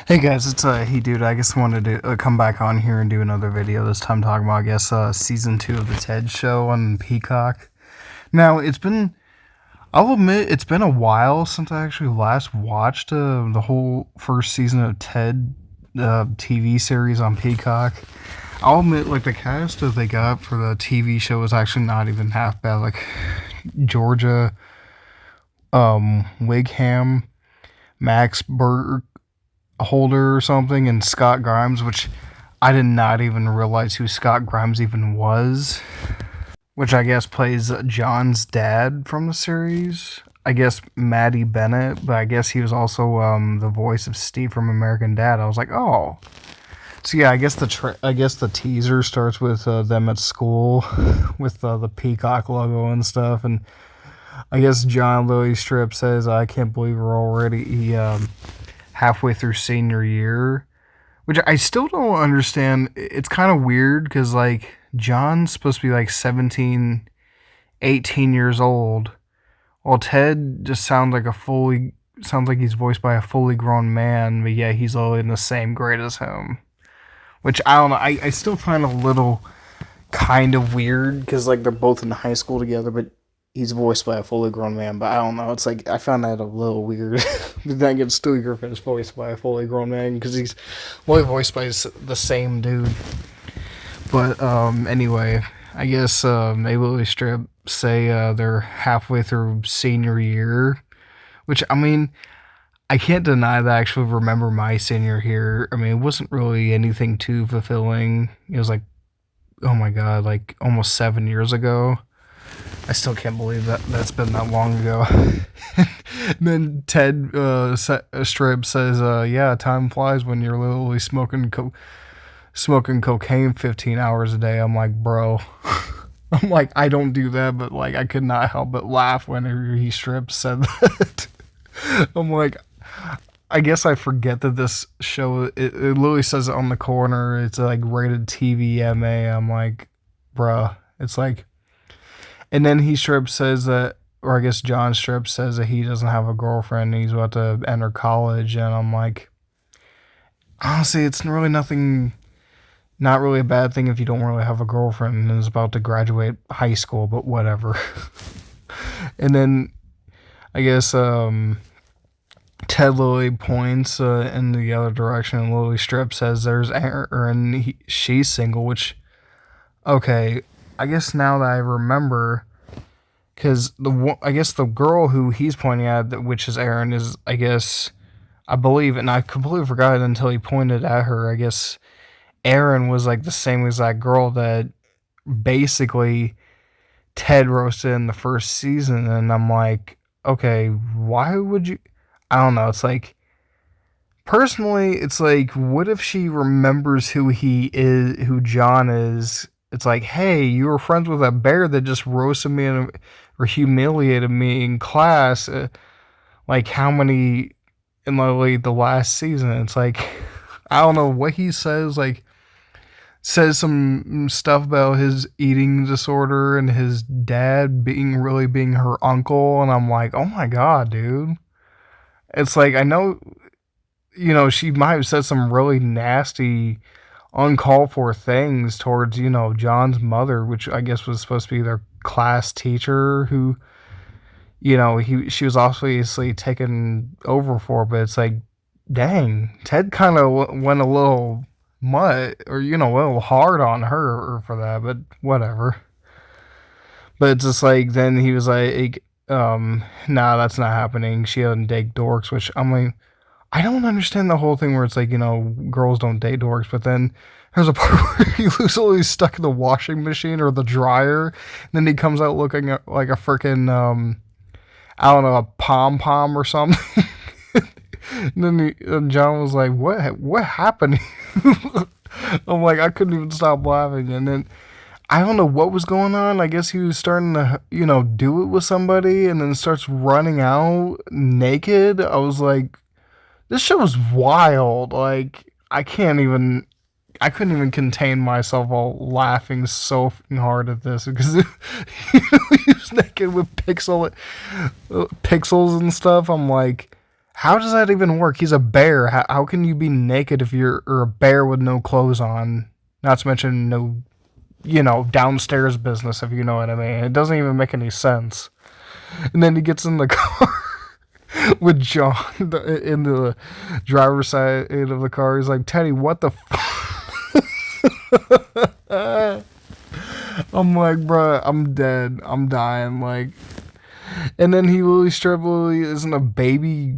Hey guys, it's Hey Dude. I guess I wanted to come back on here and do another video. This time talking about season 2 of the Ted Show on Peacock. Now I'll admit it's been a while since I actually last watched the whole first season of Ted TV series on Peacock. I'll admit, like, the cast that they got for the TV show is actually not even half bad. Like Georgia Wigham, Max Holder or something, and Scott Grimes, which I did not even realize who Scott Grimes even was, which I guess plays John's dad from the series. I guess Maddie Bennett, but I guess he was also the voice of Steve from American Dad. I was like, oh. So yeah, I guess the teaser starts with them at school with the Peacock logo and stuff, and I guess John Lily Strip says, "I can't believe we're already halfway through senior year," which I still don't understand. It's kind of weird because, like, John's supposed to be like 17, 18 years old, while Ted just sounds like he's voiced by a fully grown man, but yeah, he's only in the same grade as him. Which, I don't know, I still find a little kind of weird because, like, they're both in high school together, but he's voiced by a fully grown man. But I don't know, it's like, I found that a little weird. But then again, Stewie Griffin is voiced by a fully grown man because he's only voiced by the same dude. But anyway, I guess they Lily Strip say they're halfway through senior year, which, I mean, I can't deny that I actually remember my senior year. I mean, it wasn't really anything too fulfilling. It was like, oh my god, like almost 7 years ago. I still can't believe that's been that long ago. And then Ted Strip says, "Yeah, time flies when you're literally smoking cocaine 15 hours a day." I'm like, bro. I'm like, I don't do that, but, like, I could not help but laugh whenever he Strip said that. I'm like, I guess I forget that this show, it literally says it on the corner. It's like rated TVMA. I'm like, bruh. It's like, and then he Strip says that, or I guess John Strip says that he doesn't have a girlfriend. And he's about to enter college, and I'm like, honestly, it's really nothing. Not really a bad thing if you don't really have a girlfriend and is about to graduate high school, but whatever. And then I guess Ted Lily points in the other direction, and Lily Strip says there's Aaron, she's single, which, okay, I guess now that I remember, because I guess the girl who he's pointing at, which is Aaron, is, I guess, I believe, and I completely forgot it until he pointed at her. I guess Aaron was like the same exact girl that basically Ted roasted in the first season, and I'm like, okay, why would you? I don't know. It's like, personally, it's like, what if she remembers who he is, who John is? It's like, hey, you were friends with a bear that just roasted me or humiliated me in class. Like, how many in, like, the last season? It's like, I don't know what he says. Like, says some stuff about his eating disorder and his dad being her uncle, and I'm like, oh my god, dude. It's like, I know, she might have said some really nasty, uncalled for things towards, John's mother, which I guess was supposed to be their class teacher, who, she was obviously taken over for, but it's like, dang, Ted kind of went a little a little hard on her for that, but whatever. But it's just like, then he was like, nah, that's not happening. She doesn't date dorks, which I'm like, I don't understand the whole thing where it's like, girls don't date dorks, but then there's a part where he's always stuck in the washing machine or the dryer, and then he comes out looking like a freaking, I don't know, a pom-pom or something. And then John was like, what happened? I'm like, I couldn't even stop laughing. And then I don't know what was going on. I guess he was starting to, do it with somebody, and then starts running out naked. I was like, this show is wild. Like, I couldn't even contain myself while laughing so hard at this, because he was naked with pixels and stuff. I'm like, How does that even work? He's a bear. How can you be naked if you're or a bear with no clothes on? Not to mention no, downstairs business, if you know what I mean. It doesn't even make any sense. And then he gets in the car with John in the driver's side of the car. He's like, Teddy, what the I'm like, bruh, I'm dead. I'm dying. Like, and then he literally straight literally isn't a baby.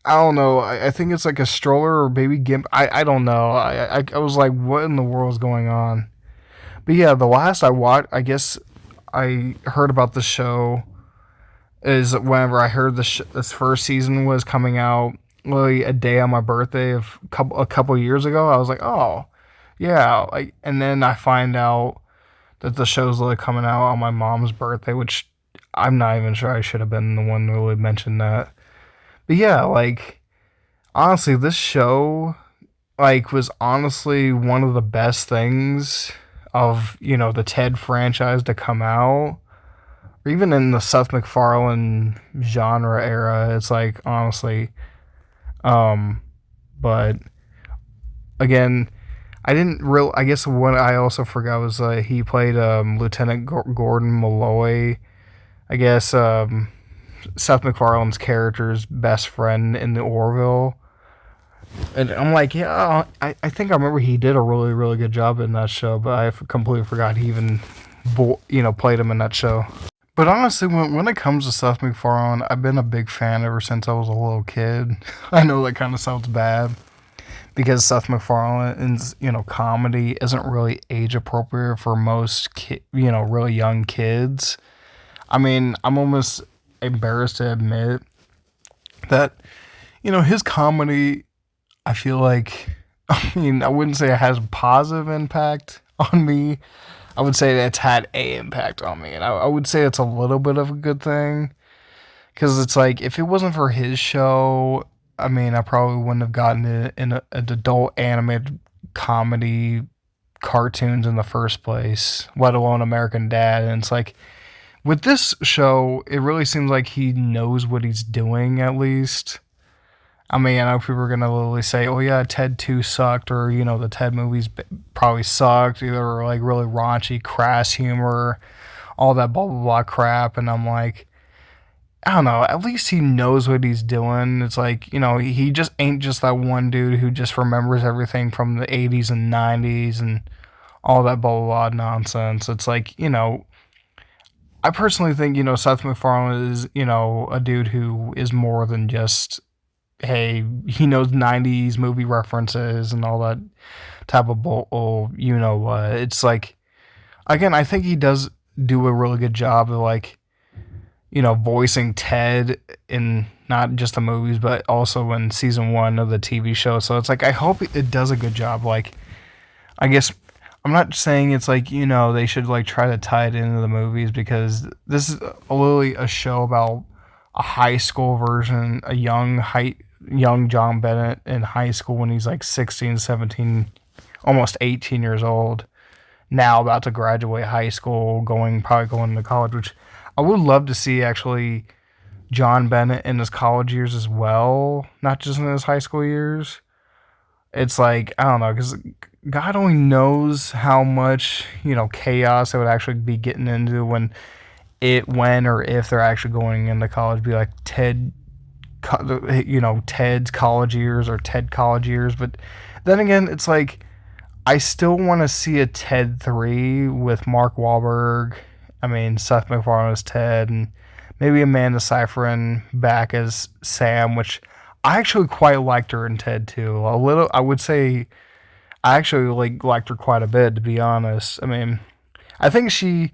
I don't know. I think it's like a stroller or baby gimp. I don't know. I was like, what in the world is going on? But yeah, the last I watched, I guess I heard about the show is whenever I heard this first season was coming out, literally a day on my birthday of a couple years ago. I was like, oh, yeah. Like, and then I find out that the show's literally coming out on my mom's birthday, which I'm not even sure I should have been the one who really mentioned that. But yeah, like, honestly, this show, like, was honestly one of the best things of, the Ted franchise to come out. Or even in the Seth MacFarlane genre era, it's like, honestly, um, but again, I guess what I also forgot was he played Lieutenant Gordon Malloy. I guess Seth MacFarlane's character's best friend in the Orville. And I'm like, yeah, I think I remember he did a really, really good job in that show, but I completely forgot he even, played him in that show. But honestly, when it comes to Seth MacFarlane, I've been a big fan ever since I was a little kid. I know that kind of sounds bad because Seth MacFarlane's, comedy isn't really age appropriate for most, really young kids. I mean, I'm almost embarrassed to admit that, his comedy, I feel like, I wouldn't say it has a positive impact on me. I would say it's had a impact on me. And I would say it's a little bit of a good thing. Because it's like, if it wasn't for his show, I mean, I probably wouldn't have gotten it in an adult animated comedy cartoons in the first place, let alone American Dad. And it's like, with this show, it really seems like he knows what he's doing, at least. I mean, I know people are going to literally say, oh, yeah, Ted 2 sucked, or, the Ted movies probably sucked, either like really raunchy, crass humor, all that blah, blah, blah crap. And I'm like, I don't know, at least he knows what he's doing. It's like, he just ain't just that one dude who just remembers everything from the 80s and 90s and all that blah, blah, blah nonsense. It's like, I personally think, Seth MacFarlane is, a dude who is more than just, hey, he knows 90s movie references and all that type of bull, what. It's like, again, I think he does do a really good job of, like, voicing Ted in not just the movies, but also in season 1 of the TV show. So it's like, I hope it does a good job. Like, I guess I'm not saying it's like, they should like try to tie it into the movies, because this is literally a show about a high school version, a young John Bennett in high school when he's like 16, 17, almost 18 years old. Now about to graduate high school, probably going to college, which I would love to see actually John Bennett in his college years as well, not just in his high school years. It's like, I don't know, because God only knows how much, chaos it would actually be getting into when or if they're actually going into college, be like Ted's college years or Ted college years. But then again, it's like, I still want to see a Ted 3 with Mark Wahlberg. I mean, Seth MacFarlane as Ted, and maybe Amanda Seyfried back as Sam, which I actually quite liked her in Ted 2. A little, I would say, I actually liked her quite a bit, to be honest. I mean, I think she,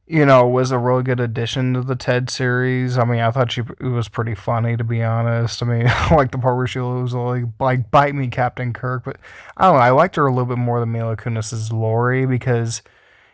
was a really good addition to the Ted series. I mean, I thought it was pretty funny, to be honest. I mean, I like the part where she was like, bite me, Captain Kirk. But I don't know, I liked her a little bit more than Mila Kunis's Lori, because,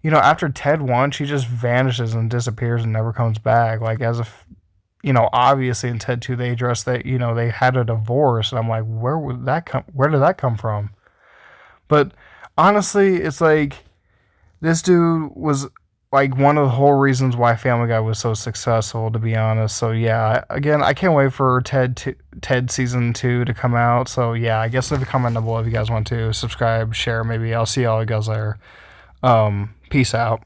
after Ted 1, she just vanishes and disappears and never comes back. Like, as if, obviously in Ted 2, they addressed that, they had a divorce. And I'm like, where did that come from? But honestly, it's like, this dude was like one of the whole reasons why Family Guy was so successful, to be honest. So yeah, again, I can't wait for Ted season 2 to come out. So yeah, I guess leave a comment down below if you guys want to subscribe, share. Maybe I'll see all you guys there. Peace out.